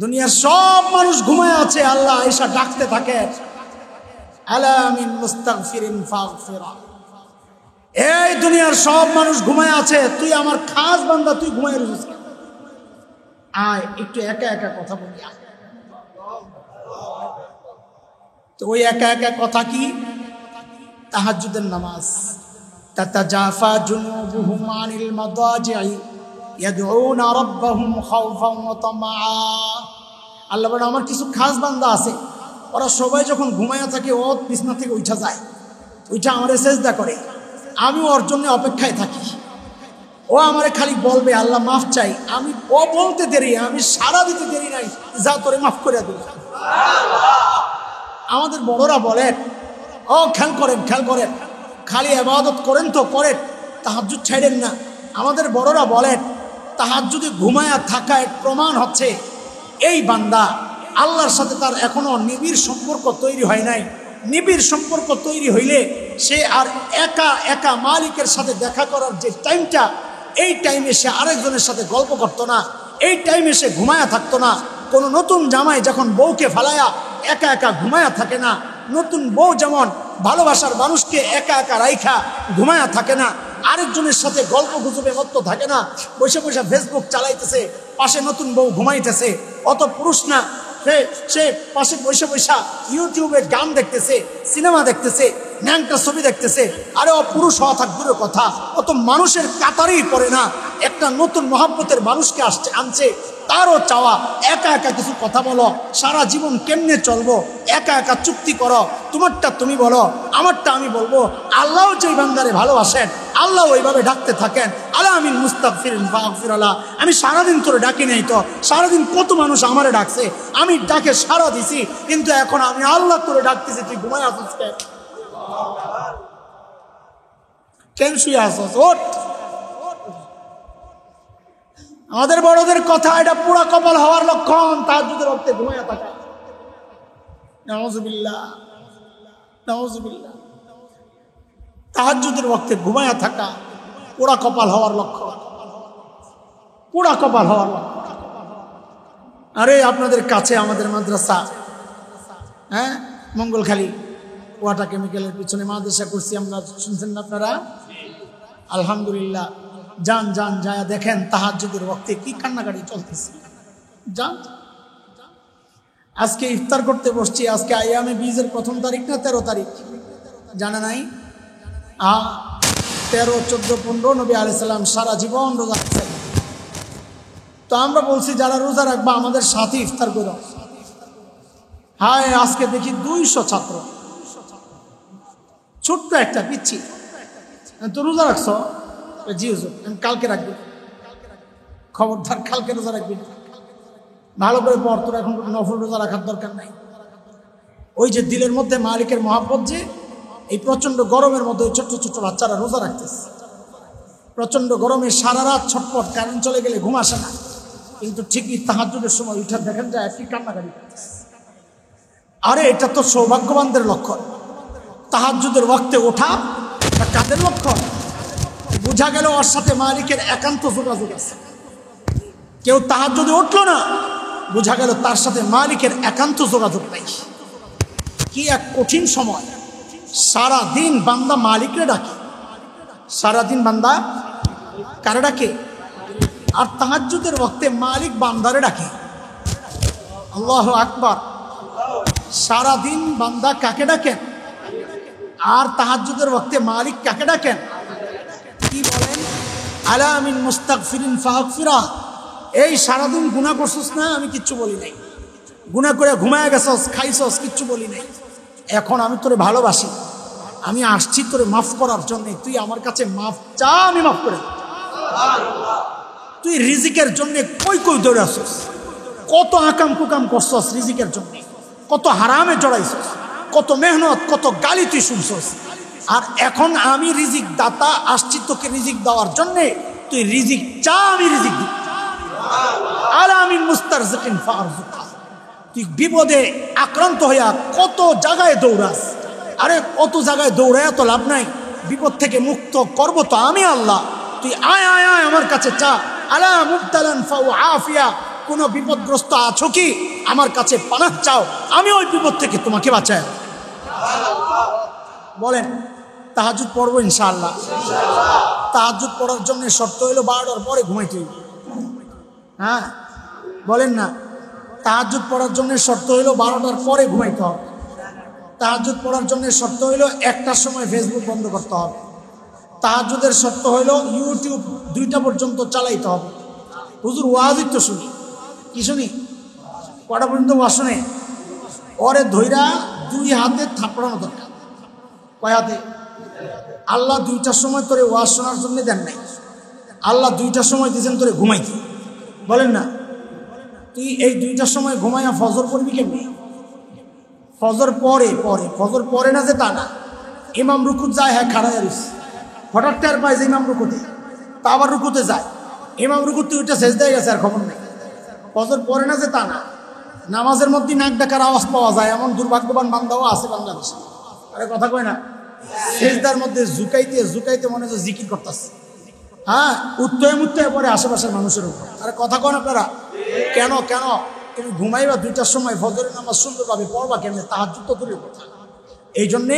দুনিয়ার সব মানুষ ঘুমায় আছে, আল্লাহ আয়েশা ডাকতে থাকে, আলা মিন মুস্তাগফিরিন ফাগফিরা। এই দুনিয়ার সব মানুষ ঘুমায় আছে, তুই আমার খাস বান্দা, তুই ঘুমায় রয়েছিস, আয় একটু একা একা কথা বলি। তো ওই একা একা কথা কি? তাহাজ্জুদের নামাজ। তাতাজাফা জুনুবুহুম আনিল মাদাজি'i ইয়াদউনা রাব্বাহুম খাওফান ওয়া তামাআ। আল্লাহ বলেন আমার কিছু খাস বান্দা আছে, ওরা সবাই যখন ঘুমায়া থাকে ও বিছনা থেকে উঠা যায়, উঠা আমারে সেজদা করে, আমি ওর জন্য অপেক্ষায় থাকি। ও আমারে খালি বলবে আল্লাহ মাফ চাই, আমি ও বলতে দেরি, আমি সারা দিতে দেরি নাই, যা তোরে মাফ করে দিল। আমাদের বড়রা বলেন, ও খেয়াল করেন, খেয়াল করেন, খালি ইবাদত করেন তো করেন, তাহাজ্জুদ ছাড়েন না। আমাদের বড়রা বলেন তাহাজ্জুদে ঘুমায়া থাকা এক প্রমাণ হচ্ছে এই বান্দা আল্লাহর সাথে তার এখনো নিবিড় সম্পর্ক তৈরি হয় নাই। নিবিড় সম্পর্ক তৈরি হইলে সে আর একা একা মালিকের সাথে দেখা করার যে টাইমটা, এই টাইমে সে আরেকজনের সাথে গল্প করতো না, এই টাইমে সে ঘুমায়া থাকতো না। কোনো নতুন জামাই যখন বউকে ফালায়া একা একা ঘুমায়া থাকে না, নতুন বউ যেমন ভালোবাসার মানুষকে একা একা রাইখা ঘুমায়া থাকে না, আরেকজনের সাথে গল্প গুজবে মত্ত থাকে না, বসে বসে ফেসবুক চালাইতেছে, পাশে নতুন বউ ঘুমাইতেছে, অত পুরুষ না সে পাশে বসে বসা ইউটিউবে গান দেখতেছে, সিনেমা দেখতেছে, ন্যাংটা ছবি দেখতেছে। আরে ও পুরুষ হওয়া থাক দূরের কথা, ও তো মানুষের কাতারেই পড়ে না। একটা নতুন মহাব্বতের মানুষকে আনছে, তারও চাওয়া একা একা কিছু কথা বলো, সারা জীবন কেমনে চলবো, একা একা চুক্তি করো, তোমারটা তুমি বলো, আমারটা আমি বলবো। আল্লাহ যেই বান্দারে ভালোবাসেন আল্লাহ ওইভাবে ডাকতে থাকেন, আলা আমিন মুস্তাগফিরিন ফাগফির আলা। আমি সারাদিন তোরে ডাকি নাই তো, সারাদিন কত মানুষ আমারে ডাকছে, আমি ডাকে সারা দিছি, কিন্তু এখন আমি আল্লাহ তোরে ডাকতেছি, তুই ঘুমায় আসিস কেন শুয়ে আসস? ওঠ। আমাদের বড়দের কথা, এটা পুরা কপাল হওয়ার লক্ষণ তাহাজ্জুদের ওয়াক্তে ঘুমায়া থাকা। নাউযুবিল্লাহ, নাউযুবিল্লাহ। তাহাজ্জুদের ওয়াক্তে ঘুমায়া থাকা পুরা কপাল হওয়ার লক্ষণ, পুরা কপাল হওয়ার লক্ষণ। আরে আপনাদের কাছে আমাদের মাদ্রাসা, হ্যাঁ, মঙ্গলখালী ওয়াটার কেমিক্যালের পিছনে মাদ্রাসা করছি আমরা, শুনছেন না আপনারা? আলহামদুলিল্লাহ। যান যান, যায় দেখেন তাহাজ্জুদের ওয়াক্তে কি কান্নাকাটি চলতেছে। যান। আজকে ইফতার করতে বসছি, আজকে আইয়ামে বীজের 1 তারিখ না 13 তারিখ জানা নাই? 13, 14, 15 নবী আলাইহিস সালাম সারা জীবন রোজা রাখছেন। তো আমরা বলছি যারা রোজা রাখবা আমাদের সাথে ইফতার করো। হায়, আজকে দেখি 200 ছাত্র, ছোট্ট একটা পিচ্ছি। তো রোজা রাখছ? জি হুজুর, আমি কালকে রাখবি। খবরদার, কালকে রোজা রাখবি না, ভালো করে পড়, তোর এখন নফল রোজা রাখার দরকার নাই। ওই যে দিলের মধ্যে মালিকের মহাব্বত, যে এই প্রচন্ড গরমের মধ্যে ছোট্ট ছোট্ট বাচ্চারা রোজা রাখতেছে, প্রচন্ড গরমে সারা রাত ছটপট, কারেন্ট চলে গেলে ঘুম আসে না, কিন্তু ঠিকই তাহাজ্জুদের সময় উঠে দেখেন যায় কি কান্নাকাটি করতেছে। আরে এটা তো সৌভাগ্যবানদের লক্ষণ। তাহাজ্জুদের ওয়াক্তে ওঠা কাদের লক্ষণ? বোঝা গেল ওর সাথে মালিকের একান্ত যোগাযোগ আছে। কেউ তাহাজ্জুদে উঠলো না, বোঝা গেল তার সাথে মালিকের একান্ত যোগাযোগ নাই। কি এক কঠিন সময়। সারাদিন বান্দা মালিকরে ডাকে, সারাদিন বান্দা কারে ডাকে? আর তাহাজ্জুদের ওয়াক্তে মালিক বান্দারে ডাকে। আল্লাহু আকবার। সারাদিন বান্দা কাকে ডাকেন? আর তাহাজ্জুদের ওয়াক্তে মালিক কাকে ডাকেন? কি বলেন? আলা মিন মুস্তাগফিরিন ফাগফিরা। এই সারাদিন গুনাহ করছস না, আমি কিচ্ছু বলি নাই। গুনাহ করে ঘুমায় গেছস, খাইছস, কিচ্ছু বলি নাই। এখন আমি তোরে ভালোবাসি, আমি আসছি তোরে মাফ করার জন্য। তুই আমার কাছে মাফ চা, আমি মাফ করে। তুই রিজিকের জন্য কই কই দৌড়ে আসছস, কত আকাম কুকাম করছস রিজিকের জন্য, কত হারামে জড়াইছস, কত মেহনত, কত গালি তুই শুনছস। আর এখন আমি রিজিক দাতা, আসছি তোকে রিজিক দেওয়ার জন্য। তুই রিজিক চা, আমি রিজিক দিই। আলা মিন মুস্তারজিকিন ফারজুকা। তুই বিপদে আক্রান্ত হইয়া কত জায়গায় দৌড়াস। আরে কত জায়গায় দৌড়ায় তো লাভ নাই, বিপদ থেকে মুক্ত করবো তো আমি আল্লাহ। তুই আয় আয় আয় আমার কাছে চা। আলা মুবতালান ফাউআফিয়া। কোনো বিপদগ্রস্ত আছো কি? আমার কাছে পানাহ চাও, আমি ওই বিপদ থেকে তোমাকে বাঁচাই। বলেন তাহাজ্জুদ পড়বো ইনশাআল্লাহ। তাহাজ্জুদ পড়ার জন্য শর্ত হইল 12টার পরে ঘুমাইতে হইব। হ্যাঁ বলেন না, তাহাজ্জুদ পড়ার জন্য শর্ত হইল 12টার পরে ঘুমাইতে হবে। তাহাজ্জুদ পড়ার জন্য শর্ত হইল 1টার সময় ফেসবুক বন্ধ করতে হবে। তাহাজ্জুদের শর্ত হইল ইউটিউব 2টা পর্যন্ত চালাইতে হবে। হুজুর ওয়াজই তো শুনি, কি শুনি? কটা পর্যন্ত ওয়াজ শুনে? ওরে ধইরা 2 হাতে থাপড়ানো দরকার। কয় হাতে? আল্লাহ 2টার সময় তোরে ওয়াজ শোনার জন্য দেন নাই, আল্লাহ 2টার সময় দিয়েছেন তোরে ঘুমাইতে। বলেন না, তুই এই 2টার সময় ঘুমাইয়া ফজর পড়বি কেমনি? ফজর পরে পরে ফজর পরে না, যে তা না। ইমাম রুকুত যায়, হ্যাঁ খাড়ায় রইস, হঠাৎ টের পায় যে ইমাম রুকুতে, তা আবার রুকুতে যায়। ইমাম রুকুত তুই ওইটা সেজদায় গেছে, আর খবর নেই। ফজর পরে না, যে তা না। নামাজের মধ্যে নাক ডাকার আওয়াজ পাওয়া যায়, এমন দুর্ভাগ্যবান বান্দাও আছে বাংলাদেশে। আরে কথা কয় না, সেজদার মধ্যে ঝুঁকাইতে ঝুঁকাইতে মনে হচ্ছে জিকির করতেছে। হ্যাঁ, উত্তয়ে মুত্তয়ে পরে আশেপাশের মানুষের উপর। আরে কথা কন আপনারা? কেন কেন তুমি ঘুমাইবা 2টার সময়, ফজরের নামাজ সুন্দরভাবে পড়বা কেমনে? তাহাজ্জুদ তো দূরের কথা। এই জন্যে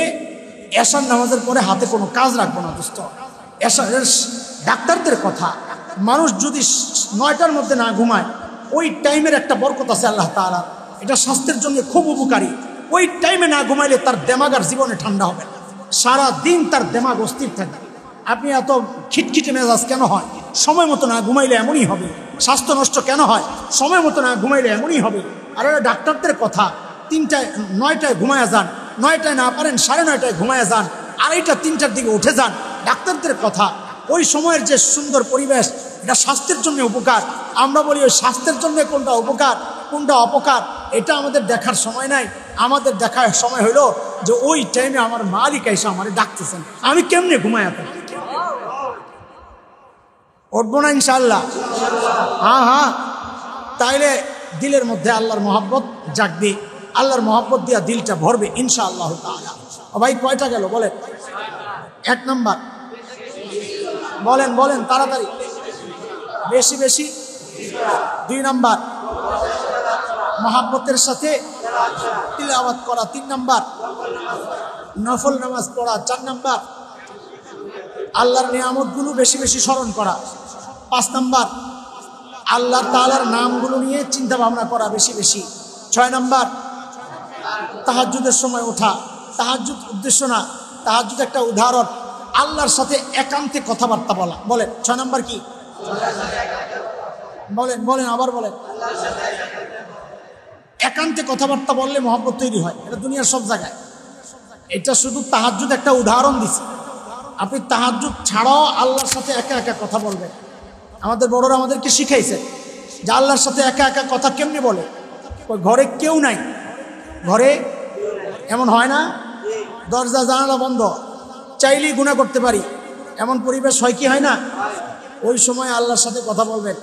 এশার নামাজের পরে হাতে কোনো কাজ রাখবো না দোস্ত। এশার ডাক্তারদের কথা, মানুষ যদি 9টার মধ্যে না ঘুমায়, ওই টাইমের একটা বরকত আছে আল্লাহ তাআলা। এটা স্বাস্থ্যের জন্য খুব উপকারী। ওই টাইমে না ঘুমাইলে তার দেমাগ আর জীবনে ঠান্ডা হবে না, সারা দিন তার দেমাগ অস্থির থাকবে। আপনি এত খিটখিটে মেজাজ কেন হয়? সময় মতো না ঘুমাইলে এমনই হবে। স্বাস্থ্য নষ্ট কেন হয়? সময় মতো না ঘুমাইলে এমনই হবে। আর ওরা ডাক্তারদের কথা, 3টায় 9টায় ঘুমায়া যান, 9টায় না পারেন 9:30টায় ঘুমায়া যান, 2:30 3টার দিকে উঠে যান, ডাক্তারদের কথা। ওই সময়ের যে সুন্দর পরিবেশ, এটা স্বাস্থ্যের জন্য উপকার। আমরা বলি ওই স্বাস্থ্যের জন্য কোনটা উপকার কোনটা অপকার এটা আমাদের দেখার সময় নাই। আমাদের দেখার সময় হলো যে ওই টাইমে আমার মালিক এসে আমার ডাকতেছেন, আমি কেমনে ঘুমায়া থাকি। উঠবো না ইনশাআল্লাহ? হ্যাঁ হ্যাঁ। তাইলে দিলের মধ্যে আল্লাহর মহব্বত জাগবে, আল্লাহর মহব্বত দিয়া দিলটা ভরবে ইনশাআল্লাহ তাআলা। ভাই কয়টা গেল বলেন? 1 নাম্বার বলেন বলেন তাড়াতাড়ি, বেশি বেশি। 2 নাম্বার মহব্বতের সাথে তিলাওয়াত করা। 3 নাম্বার নফল নামাজ পড়া। 4 নাম্বার আল্লাহর নিয়ামতগুলো বেশি বেশি স্মরণ করা। 5 নাম্বার আল্লাহ তাআলার নামগুলো নিয়ে চিন্তা ভাবনা করা বেশি বেশি। 6 নাম্বার তাহাজ্জুদের সময় ওঠা। তাহাজ্জুদ উদ্দেশ্য না, তাহাজ্জুদ একটা উদাহরণ। আল্লাহর সাথে একান্তে কথাবার্তা বলা। বলেন 6 নাম্বার কি? বলেন বলেন আবার বলেন। একান্তে কথাবার্তা বললে মহব্বত তৈরি হয়, এটা দুনিয়ার সব জায়গায়। এটা শুধু তাহাজ্জুদ একটা উদাহরণ দিছে। আপনি তাহাজ্জুদ ছাড়াও আল্লাহর সাথে একা একা কথা বলবেন। আমাদের বড়রা আমাদেরকে শিখাইছে যে আল্লাহর সাথে একা একা কথা কেমনে বলে। ওই ঘরে কেউ নাই, ঘরে এমন হয় না দরজা জানালা বন্ধ, চাইলেই গুনাহ করতে পারি, এমন পরিবেশ হয় কি হয় না? ওই সময় আল্লাহর সাথে কথা বলবেন।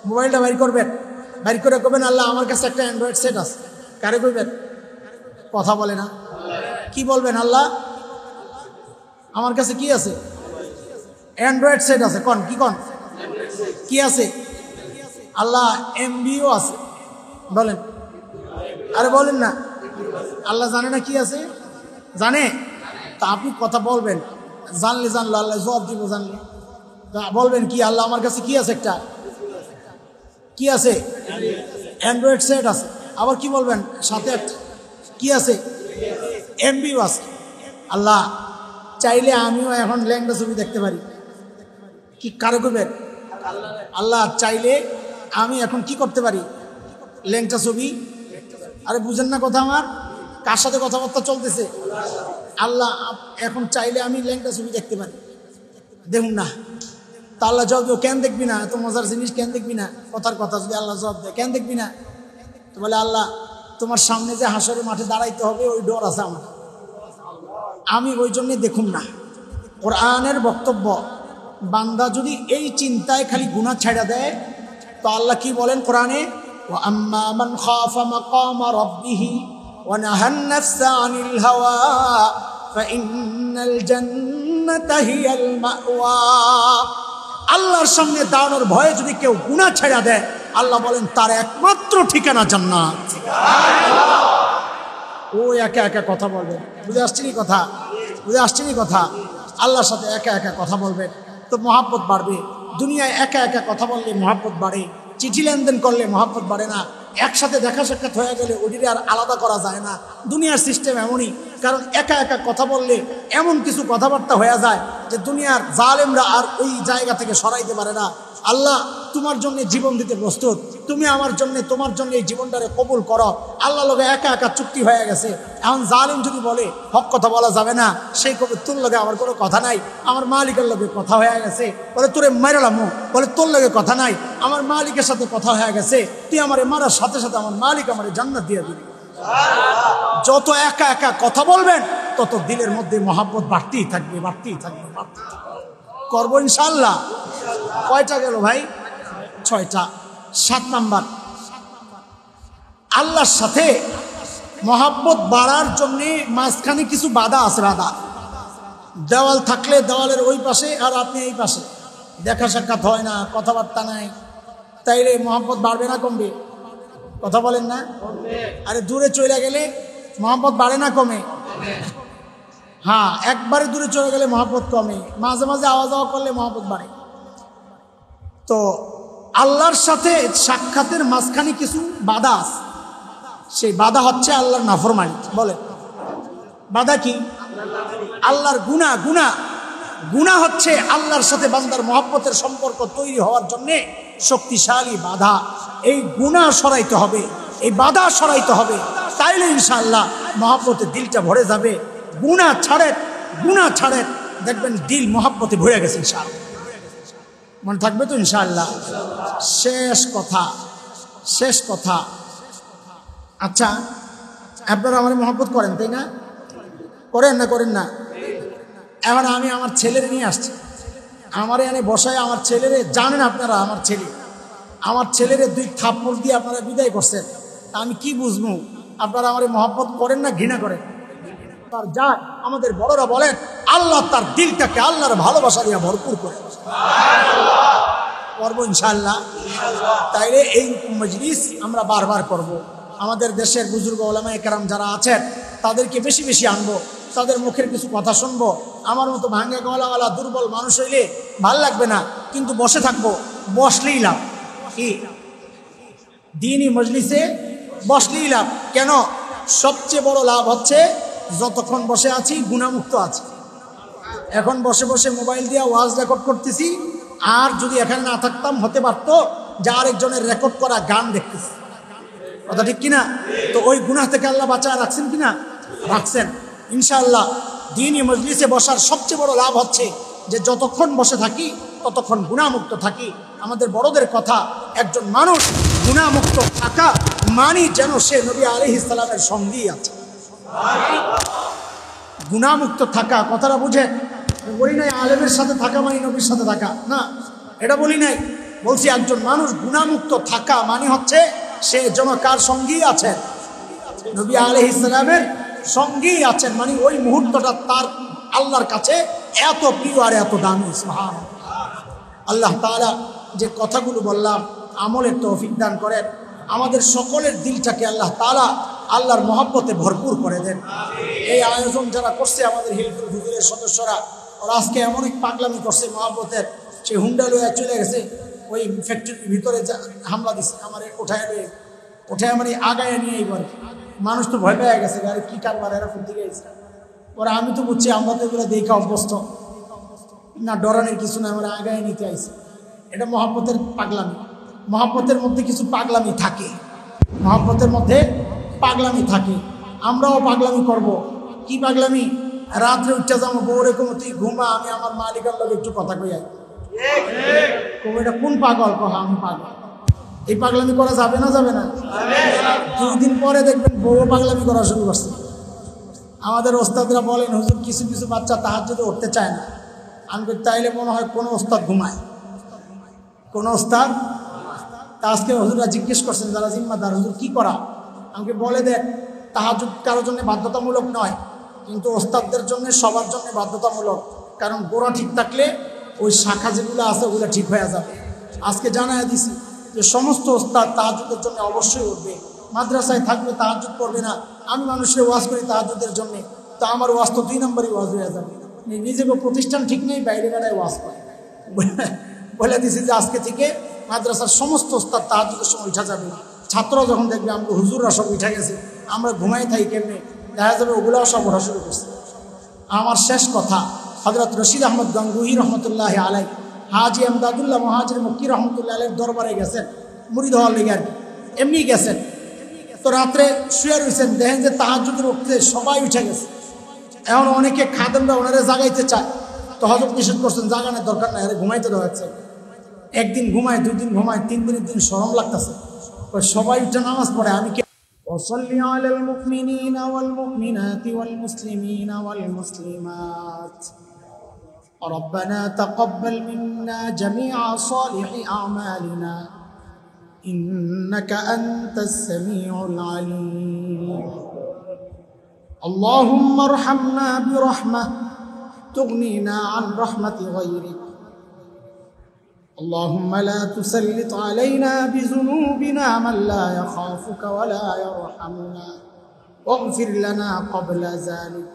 মোবাইলটা বাইর করবেন, বাইর করে কবেন আল্লাহ আমার কাছে একটা অ্যান্ড্রয়েড সেট আছে। কারে কইবেন? কথা বলে না। কি বলবেন? আল্লাহ আমার কাছে কি আছে? অ্যান্ড্রয়েড সেট আছে। কন কি কন কি আছে? আল্লাহ এমবিও আছে। বলেন, আরে বলেন না। আল্লাহ জানে না কি আছে? জানে। তা আপনি কথা বলবেন, জানলে জানলো, আল্লাহ জবাব দিব জানলে। তা বলবেন কি? আল্লাহ আমার কাছে কি আছে? একটা কি আছে? অ্যান্ড্রয়েড সেট আছে। আবার কি বলবেন? সাথে একটা কি আছে? এমবিও আছে। আল্লাহ চাইলে আমিও এখন ল্যাংড়া ছবি দেখতে পারি। কি কারো করবেন? আল্লাহ চাইলে আমি এখন কি করতে পারি? ল্যাংটা ছবি। আরে বুঝেন না কথা আমার? কার সাথে কথাবার্তা চলতেছে? আল্লাহ এখন চাইলে আমি ল্যাংটা ছবি দেখতে পারি। দেখুন না। তা আল্লাহ জবাব দেব, কেন দেখবি না? এত মজার জিনিস কেন দেখবি না? কথার কথা যদি আল্লাহ জবাব দেয়, কেন দেখবি না? তো বলে আল্লাহ তোমার সামনে যে হাসরের মাঠে দাঁড়াইতে হবে ওই ডর আছে আমার, আমি ওই জন্যে দেখুন না। কোরআনের বক্তব্য, বান্দা যদি এই চিন্তায় খালি গুনাহ ছাড়া দেয় তো আল্লাহ কি বলেন কোরআনে? ওয়া আম্মা মান খাফা মাকামা রাব্বিহি ওয়া নাহান নাফসা আনিল হাওয়া ফাইন্নাল জান্নাতা হিয়াল মাওয়া। আল্লাহর সামনে দাঁড়ানোর ভয়ে যদি কেউ গুনাহ ছাড়া দেয় আল্লাহ বলেন তার একমাত্র ঠিকানা জান্নাত। ও একা একা কথা বলবেন। বুঝে আসছেনি কথা? বুঝে আসছেনি কথা? আল্লাহর সাথে একা একা কথা বলবেন তো মহব্বত বাড়বে। দুনিয়ায় একা একা কথা বললে মহব্বত বাড়ে, চিঠি লেনদেন করলে মহব্বত বাড়ে না। একসাথে দেখা সাক্ষাৎ হয়ে গেলে ওটিরে আর আলাদা করা যায় না। দুনিয়ার সিস্টেম এমনই, কারণ একা একা কথা বললে এমন কিছু কথাবার্তা হয়ে যায় যে দুনিয়ার জালেমরা আর ওই জায়গা থেকে সরাইতে পারে না। আল্লাহ তোমার জন্য জীবন দিতে প্রস্তুত, তুমি আমার জন্য তোমার জন্য এই জীবনটারে কবুল করো। আল্লাহ লগে একা একা চুক্তি হয়ে গেছে। এখন জালেম যদি বলে হক কথা বলা যাবে না, সেই কবে তোর লগে আমার কোনো কথা নাই, আমার মালিকের লগে কথা হয়ে গেছে, বলে তোরে মারালাম, বলে তোর লগে কথা নাই, আমার মালিকের সাথে কথা হয়ে গেছে, তুই আমার মারার সাথে সাথে আমার মালিক আমার জান্নাত দিয়ে দিবি। যত একা একা কথা বলবেন তত দিলের মধ্যে মহব্বত বাড়তেই থাকবে, বাড়তেই থাকবে, বাড়তেই থাকবে। করবো ইনশাআল্লাহ। কয়টা গেল ভাই? 6টা। 7 নাম্বার আল্লাহর সাথে মহব্বত বাড়ার জন্যে মাঝখানে কিছু বাধা আছে। বাধা, দেওয়াল থাকলে দেওয়ালের ওই পাশে আর আপনি এই পাশে, দেখা সাক্ষাৎ হয় না, কথাবার্তা নাই, তাইলে মহব্বত বাড়বে না কমবে? কথা বলেন না? আরে দূরে চলে গেলে মহব্বত বাড়ে না কমে? হ্যাঁ, একবারে দূরে চলে গেলে মহব্বত কমে, মাঝে মাঝে আওয়া যাওয়া করলে মহব্বত বাড়ে। তো আল্লাহর সাথে সাক্ষাতের মাঝখানে কিছু বাধা আছে। সেই বাধা হচ্ছে আল্লাহর নাফরমানি। বলে বাধা কি? আল্লাহর গুনাহ। গুনাহ হচ্ছে আল্লাহর সাথে বান্দার মহব্বতের সম্পর্ক তৈরি হওয়ার জন্য শক্তিশালী বাধা। এই গুনাহ সরাইতে হবে, এই বাধা সরাইতে হবে, তাইলে ইনশাআল্লাহ মহব্বতে দিলটা ভরে যাবে। গুনাহ ছাড়ে দেখবেন দিল মহব্বতে ভরে গেছে ইনশাআল্লাহ। মনে থাকবে তো ইনশাআল্লাহ? শেষ কথা। আচ্ছা, আপনারা আমার মহব্বত করেন তাই না? করেন না? এখন আমি আমার ছেলের নিয়ে আসছি, আমার এখানে বসায় আমার ছেলেরে, জানেন আপনারা আমার ছেলেরে 2 থাপ্পড় দিয়ে আপনারা বিদায় করছেন। তা আমি কি বুঝবো আপনারা আমার মহব্বত করেন না ঘৃণা করেন? তার যা আমাদের বড়রা বলেন, আল্লাহ তার দিলটাকে আল্লাহর ভালোবাসা দিয়ে ভরপুর করে করবো ইনশাআল্লাহ। তাইলে এই মজলিস আমরা বারবার করব। আমাদের দেশের বুজুর্গ ওলামায়ে কেরাম যারা আছেন তাদেরকে বেশি বেশি আনবো, তাদের মুখের কিছু কথা শুনবো। আমার মতো ভাঙ্গা গলাওয়ালা দুর্বল মানুষ হইলে ভাল লাগবে না, কিন্তু বসে থাকবো, বসলেই লাভ। কি দ্বীনি মজলিসে বসলেই লাভ। কেন? সবচেয়ে বড় লাভ হচ্ছে যতক্ষণ বসে আছি গুনাহমুক্ত আছি। এখন বসে বসে মোবাইল দিয়ে ওয়াজ রেকর্ড করতেছি, আর যদি এখানে না থাকতাম হতে পারতো যে আরেকজনের রেকর্ড করা গান দেখতেছি। কথা ঠিক কিনা? তো ওই গুনাহ থেকে আল্লাহ বাঁচায় রাখছেন কিনা? রাখছেন ইনশাআল্লাহ। দ্বীনি মজলিসে বসার সবচেয়ে বড় লাভ হচ্ছে যে যতক্ষণ বসে থাকি ততক্ষণ গুনাহমুক্ত থাকি। আমাদের বড়দের কথা, একজন মানুষ গুনাহমুক্ত থাকা মানি যেন সে নবী আলাইহিস সালামের সঙ্গী আছে। গুনাহমুক্ত থাকা কথাটা বুঝেন? বলি নাই আলেমের সাথে থাকা মানে নবীর সাথে থাকা না, এটা বলি নাই। বলছি একজন মানুষ গুনাহমুক্ত থাকা মানে হচ্ছে সে যেন কার সঙ্গী আছেন? নবী আলাইহিস সালামের সঙ্গী আছেন। মানে ওই মুহূর্তটা তার আল্লাহর কাছে এত প্রিয় আর এত দামি। সুবহানাল্লাহ। আল্লাহ তাআলা যে কথাগুলো বললাম আমলের তৌফিক দান করেন। আমাদের সকলের দিলটাকে আল্লাহ তাআলা আল্লাহর মহব্বতে ভরপুর করে দেন। এই আয়োজন যারা করছে আমাদের হিলফুল হুজুরের সদস্যরা, ওরা আজকে এমন এক পাগলামি করছে মহব্বতের, সে হুন্ডা লইয়া চলে গেছে ওই ফ্যাক্টরির ভিতরে হামলা দিচ্ছে। আমার ওঠায় আমার আগায় নিয়ে এইবার মানুষ তো ভয় পেয়ে গেছে, গাড়ি কী কারবার এরা ফুটতে গেছে। ওরা আমি তো বুঝছি আমরা তো এগুলো দেখে অভ্যস্ত না, ডরানোর কিছু না, আমরা আগায় নিতে আইছি। এটা মহব্বতের পাগলামি। মহব্বতের মধ্যে কিছু পাগলামি থাকে, মহব্বতের মধ্যে পাগলামি থাকে। আমরাও পাগলামি করব। কি পাগলামি? রাত্রে উঠতে যাবো, বউরে কম তুই ঘুমা, আমি আমার মালিকার লোক একটু কথা কই আই। এটা কোন পাগল? কহা আমি পাগল। এই পাগলামি করা যাবে না? যাবে না? 2 দিন পরে দেখবেন বউ পাগলামি করা শুরু করছে। আমাদের ওস্তাদরা বলেন, হুজুর কিছু কিছু বাচ্চা তাহাজ্জুদে উঠতে চায় না। আমি তাইলে মনে হয় কোনো ওস্তাদ ঘুমায়, কোনো ওস্তাদ। তা আজকে হুজুররা জিজ্ঞেস করছেন যারা জিম্মাদার, হুজুর কি করা? আমাকে বলে দেন তাহাজ্জুদ কারোর জন্য বাধ্যতামূলক নয়, কিন্তু ওস্তাদদের জন্য সবার জন্য বাধ্যতামূলক। কারণ গোড়া ঠিক থাকলে ওই শাখা যেগুলো আছে ওগুলো ঠিক হয়ে যাবে। আজকে জানাই দিছি যে সমস্ত ওস্তাদ তাহাজ্জুদের জন্য অবশ্যই উঠবে। মাদ্রাসায় থাকবে তাহাজ্জুদ পড়বে না। আমি মানুষের ওয়াজ করি তাহাজ্জুদের জন্যে, তা আমার ওয়াজ তো 2 নম্বরই ওয়াজ হয়ে যাবে। নিজেকে প্রতিষ্ঠান ঠিক নেই, বাইরে বেড়ায় ওয়াজ করে। বলে দিছি যে আজকে থেকে মাদ্রাসার সমস্ত ওস্তাদ তাহাজ্জুদের সময় উঠা যাবে। ছাত্র যখন দেখবে আমরা হুজুররা সব উঠা গেছে, আমরা ঘুমাই থাকি কেমনে, দেখা যাবে ওগুলাও সব ওঠা শুরু করছে। আমার শেষ কথা, হযরত রশিদ আহমদ গঙ্গুহি রহমতুল্লাহ আলাই হাজি আমদাদুল্লাহ মহাজির মক্কি রহমতুল্লাহ আলাইহির দরবারে গেছেন মুরিদ হওয়ার লেগে, আর কি এমনি গেছেন। তো রাত্রে শুয়ে রয়েছেন, দেখেন যে তাহাজ্জুদের ওয়াক্তে সবাই উঠে গেছে। এখন অনেকে খাদেমরা ওনারা জাগাইতে চায়, তো হযরত নিষেধ করছেন জাগানোর দরকার নাই, আরে ঘুমাইতে দেওয়া হচ্ছে। 1 দিন ঘুমায়, 2 দিন ঘুমায়, 3 দিনের দিন শরম লাগতেছে। সবাই উঠে নামাজ পড়ে। আমি وصلي على المؤمنين والمؤمنات والمسلمين والمسلمات ربنا تقبل منا جميع صالح أعمالنا إنك أنت السميع العليم اللهم ارحمنا برحمة تغنينا عن رحمة غيرك اللهم لا تسلط علينا بذنوبنا من لا يخافك ولا يرحمنا واغفر لنا قبل ذلك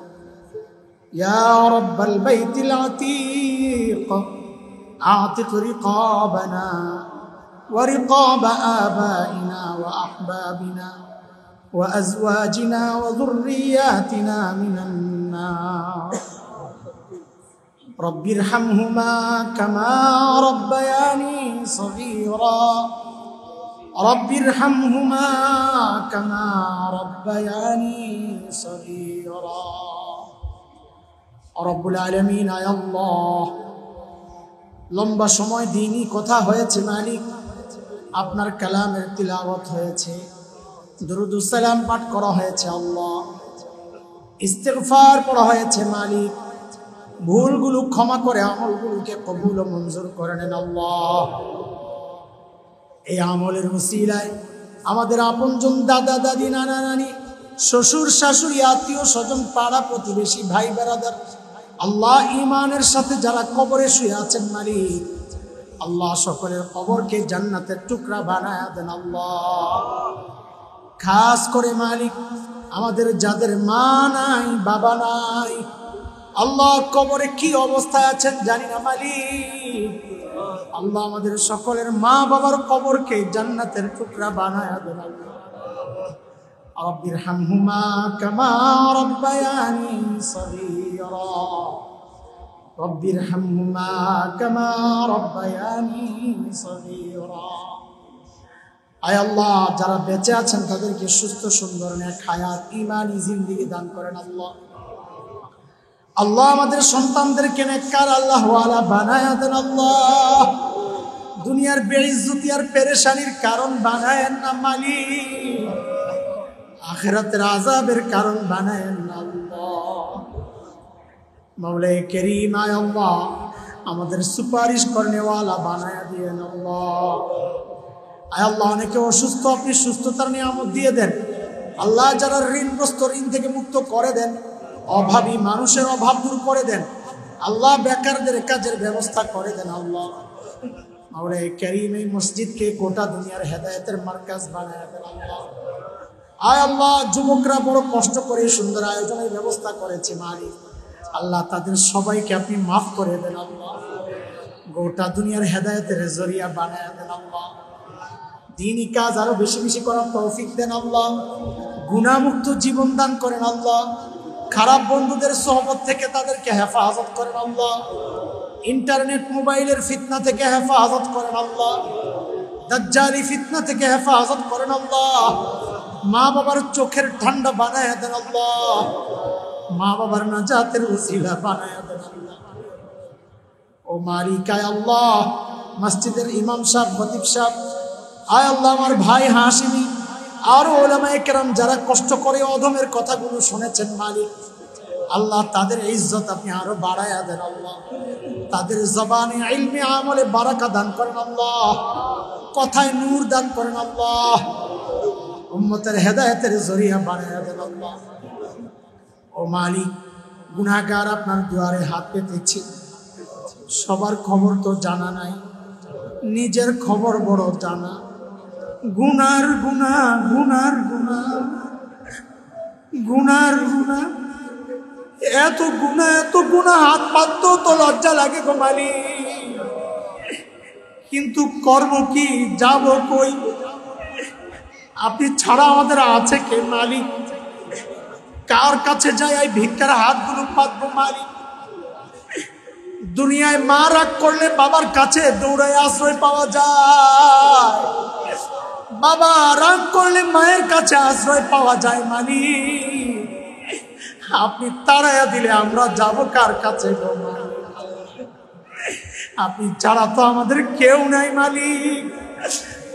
يا رب البيت العتيق اعتق رقابنا ورقاب آبائنا وأحبابنا وأزواجنا وذرياتنا من النار رب ارحمهما كما ربياني صغيرا رب ارحمهما كما ربياني صغيرا রব্বুল আলামিন আয় আল্লাহ, লম্বা সময় দিনই কথা হয়েছে মালিক, আপনার কালামের তিলাওয়াত হয়েছে, দুরূদ ও সালাম পাঠ করা হয়েছে আল্লাহ, ইস্তিগফার পড়া হয়েছে মালিক, ভুলগুলো ক্ষমা করে আমলগুলোকে কবুল ও মঞ্জুর করে নেন আল্লাহ। এই আমলের ওসিলায় আমাদের আপনজন, দাদা দাদি, নানা নানি, শ্বশুর শাশুড়ি, আত্মীয় স্বজন, পাড়া প্রতিবেশী, ভাই বেরাদার আল্লাহ ঈমানের সাথে যারা কবরে শুয়ে আছেন মালিক, আল্লাহ সকলের কবরকে জান্নাতের টুকরা বানায়া দেন আল্লাহ। খাস করে মালিক আমাদের যাদের মা নাই, বাবা নাই, আল্লাহ কবরে কি অবস্থায় আছেন জানি না মালিক, আল্লাহ আমাদের সকলের মা বাবার কবরকে জান্নাতের টুকরা বানায়া দেন আল্লাহ। رب ارحمهما كما ربياني صغيرا رب ارحمهما كما ربياني صغيرا আয় আল্লাহ, যারা বেঁচে আছেন তাদেরকে সুস্থ সুন্দর নেক হায়াত, ঈমানি জিন্দেগি দান করেন আল্লাহ। আল্লাহ আমাদের সন্তানদেরকে নেককার আল্লাহ ওয়ালা বানায়া দেন আল্লাহ। দুনিয়ার বেইজ্জতি আর পেরেশানির কারণ বানায়েন না মালিক, আখিরাতের আযাবের কারণ বানায়েন না আল্লাহ। মাওলায়ে কারীম আয় আল্লাহ, আমাদের সুপারিশ করনেওয়ালা বানায়া দিয়েন আল্লাহ। আয় আল্লাহ, অনেকে অসুস্থ, আপনি সুস্থতার নিয়ামত দিয়ে দেন আল্লাহ। যারা ঋণগ্রস্ত, ঋণ থেকে মুক্ত করে দেন। অভাবী মানুষের অভাব দূর করে দেন আল্লাহ। বেকারদের কাজের ব্যবস্থা করে দেন আল্লাহ। মাওলায়ে কারীম এই মসজিদকে গোটা দুনিয়ার হেদায়েতের মার্কাজ বানায়া দেন আল্লাহ। আয় আল্লাহ, যুবকরা বড় কষ্ট করে সুন্দর আয়োজনের ব্যবস্থা করেছে মালিক, আল্লাহ তাদের সবাইকে আপনি মাফ করে দেন আল্লাহ। গোটা দুনিয়ার হেদায়েতের জরিয়া বানায়া দেন আল্লাহ। দ্বীনি কাজ আরো বেশি বেশি করার তৌফিক দেন আল্লাহ। গুনাহমুক্ত জীবন দান করেন আল্লাহ। খারাপ বন্ধুদের সোহবত থেকে তাদেরকে হেফাজত করেন আল্লাহ। ইন্টারনেট মোবাইলের ফিতনা থেকে হেফাজত করেন আল্লাহ। দাজ্জালি ফিতনা থেকে হেফাজত করেন আল্লাহ। মা বাবার চোখের ঠান্ডা বানায়া দেন আল্লাহ। মা বাবার নাজাতের ওসিলা বানায়া দেন আল্লাহ। ও মালিক আয় আল্লাহ, মসজিদের ইমাম সাহেব, খতিব সাহেব, আয় আল্লাহ আমার ভাই হাশিমি, আরো উলামায়ে কেরাম যারা কষ্ট করে অধমের কথাগুলো শুনেছেন মালিক, আল্লাহ তাদের ইজ্জত আপনি আরো বাড়ায়া দেন আল্লাহ। তাদের জবানে ইলমে আমলে বারাকা দান করেন আল্লাহ। কথায় নূর দান করেন আল্লাহ। উম্মতের হেদায়েতের জরিয়া বানায়া দেন আল্লাহ। ও মালিক, গুনাহগার আপনার দুয়ারে হাত পেতেছি, সবার খবর তো জানা নাই, নিজের খবর বড় জানা। গুনার গুনা, গুনার গুনা, গুনার গুনা, এত গুনা, এত গুনা, হাত পাততেও তো লজ্জা লাগে গো মালিক। কিন্তু কর্ম কি, যাব কই? আপনি ছাড়া আমাদের আছে কে মালিক? কার কাছে যাই এই ভিক্ষার হাতগুলো পাতবো মালিক? দুনিয়ায় মা রাগ করলে বাবার কাছে দৌড়ায় আশ্রয় পাওয়া যায়, বাবা রাগ করলে মায়ের কাছে আশ্রয় পাওয়া যায় মালিক। আপনি তাড়াইয়া দিলে আমরা যাব কার কাছে গো মালিক? আপনি ছাড়া তো আমাদের কেউ নাই মালিক।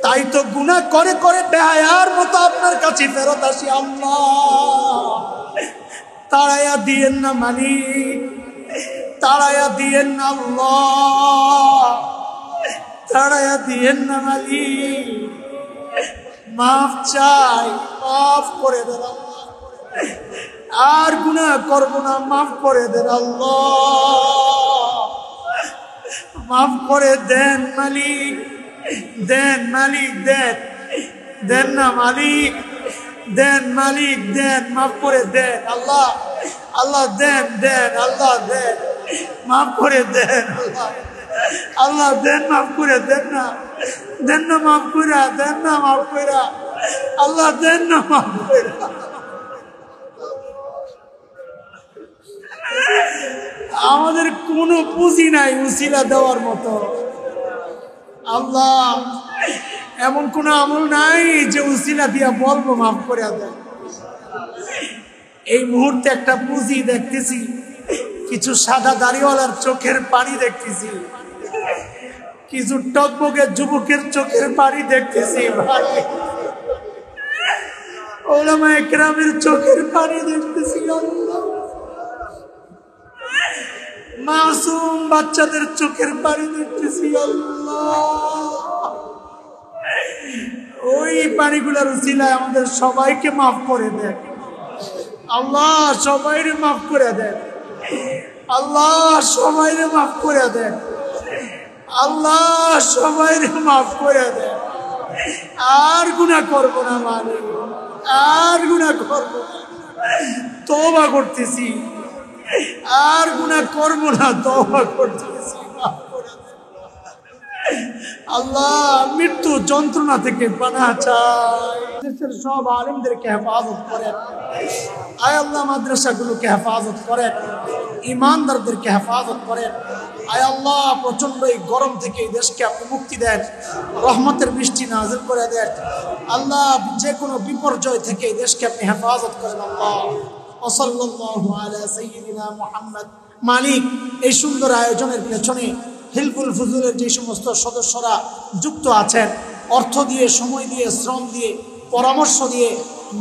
তাই তো গুনাহ করে করে বেহায়ার মতো আপনার কাছে ফেরত আসি আল্লাহ। তাড়াইয়া দিয়েন না মালিক, তাড়াইয়া দিয়েন না আল্লাহ, তাড়াইয়া দিয়েন না মালিক। মাফ চাই, মাফ করে দেন আল্লাহ। আর গুনাহ করব না, মাফ করে দেন আল্লাহ। মাফ করে দেন মালিক, দেন মালিক, দেন, দেন না মালিক, দেন মালিক, দেন, মাফ করে দেন আল্লাহ। আল্লাহ দেন, দেন আল্লাহ, দেন, মাফ করে দেন আল্লাহ। আল্লাহ দেন, মাফ করে দেন না, দেন না, মাফ করে দেন না, মাফ করে আল্লাহ দেন না মাফ করে। আমাদের কোনো পুঁজি নাই উসিলা দেওয়ার মতো। আল্লাহ এমন কোন আমল নাই যে উসিলা দিয়া বলবো মাফ করে দেন। এই মুহূর্তে একটা পুঁজি দেখতেছি, কিছু সাদা দাড়িওয়ালার চোখের পানি দেখতেছি, কিছু টকবকে যুবকের চোখের পানি দেখতেছি, ওলামা একরামের চোখের পানি দেখতেছি। মাসুম বাচ্চাদের চোখের পানি দেখতেছি। আল্লাহ ওই পানিগুলোর উসিলায় আমাদের সবাইকে মাফ করে দেন। আল্লাহ সবাইরে মাফ করে দেন। আল্লাহ সবাইরে মাফ করে দেন। আল্লাহ সবাইরে মাফ করে দেন। আর গুনাহ করব না মালিক, আর গুনাহ করব না, তওবা করতেছি। আর গুনাহ করব না, তওবা করতেছি। আল্লাহ মৃত্যু যন্ত্রণা থেকে পানাহ চাই। দেশের সব আলেমদেরকে হেফাজত করেন। আয় আল্লাহ মাদ্রাসাগুলোকে হেফাজত করেন, ইমানদারদেরকে হেফাজত করেন। আয় আল্লাহ প্রচন্ড এই গরম থেকে এই দেশকে আপনি মুক্তি দেন, রহমতের বৃষ্টি নাযিল করে দেন। আল্লাহ যে কোনো বিপর্যয় থেকে এই দেশকে আপনি হেফাজত করেন। আল্লাহ সাল্লাল্লাহু আলা সাইয়্যিদিনা মুহাম্মদ। মালিক এই সুন্দর আয়োজনের পেছনে হিলফুল ফুজুলের যে সমস্ত সদস্যরা যুক্ত আছেন, অর্থ দিয়ে, সময় দিয়ে, শ্রম দিয়ে, পরামর্শ দিয়ে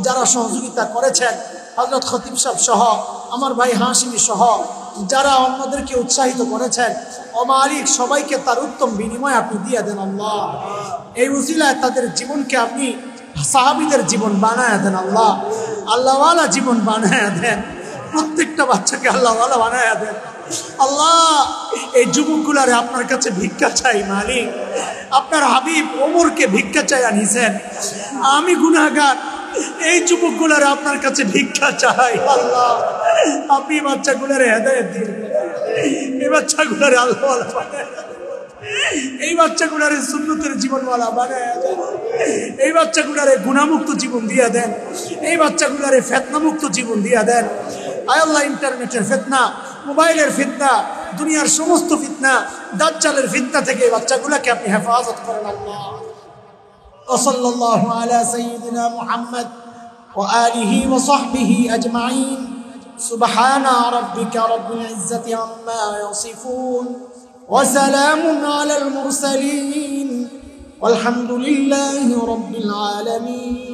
যারা সহযোগিতা করেছেন, হযরত খতিব সাহেব সহ, আমার ভাই হাশিমি সহ যারা অন্যদেরকে উৎসাহিত করেছেন, ও মালিক সবাইকে তার উত্তম বিনিময় আপনি দিয়ে দেন। আল্লাহ এই উসিলায় তাদের জীবনকে আপনি সাহাবীদের জীবন বানায় দেন। আল্লাহ আল্লাহওয়ালা জীবন বানায় দেন। প্রত্যেকটা বাচ্চাকে আল্লাহওয়ালা বানায় দেন। আল্লাহ এই যুবকগুলারে আপনার কাছে ভিক্ষা চাই মালিক। আপনার হাবিব ওমরকে ভিক্ষা চাই আনিছেন। আমি গুনাহগার, এই যুবকগুলারে আপনার কাছে ভিক্ষা চাই। আল্লাহ আপনি বাচ্চাগুলারে হেদায়েত দিয়ে দেন। এই বাচ্চাগুলারে আল্লাহওয়ালা বানায় দেন। এই বাচ্চাগুলারে সুন্নতের জীবনওয়ালা বানায় দেন। এই বাচ্চাগুলারে গুনাহমুক্ত জীবন দিয়ে দেন। এই বাচ্চাগুলারে ফিতনামুক্ত জীবন দিয়ে দেন। আয় আল্লাহ ইন্টারনেটের ফিতনা, মোবাইলের ফিতনা, দুনিয়ার সমস্ত ফিতনা, দাজ্জালের ফিতনা থেকে এই বাচ্চাগুলোকে আপনি হেফাজত করেন। আল্লাহ সাল্লাল্লাহু আলা সাইয়্যিদিনা মুহাম্মদ ওয়া আলিহি ওয়া সাহবিহি আজমাইন। সুবহানা রাব্বিকা রাব্বিল ইজ্জাতি আম্মা ইয়াসিফুন ওয়া সালামুন আলাল মুরসালিন ওয়ালহামদুলিল্লাহি রাব্বিল আলামিন।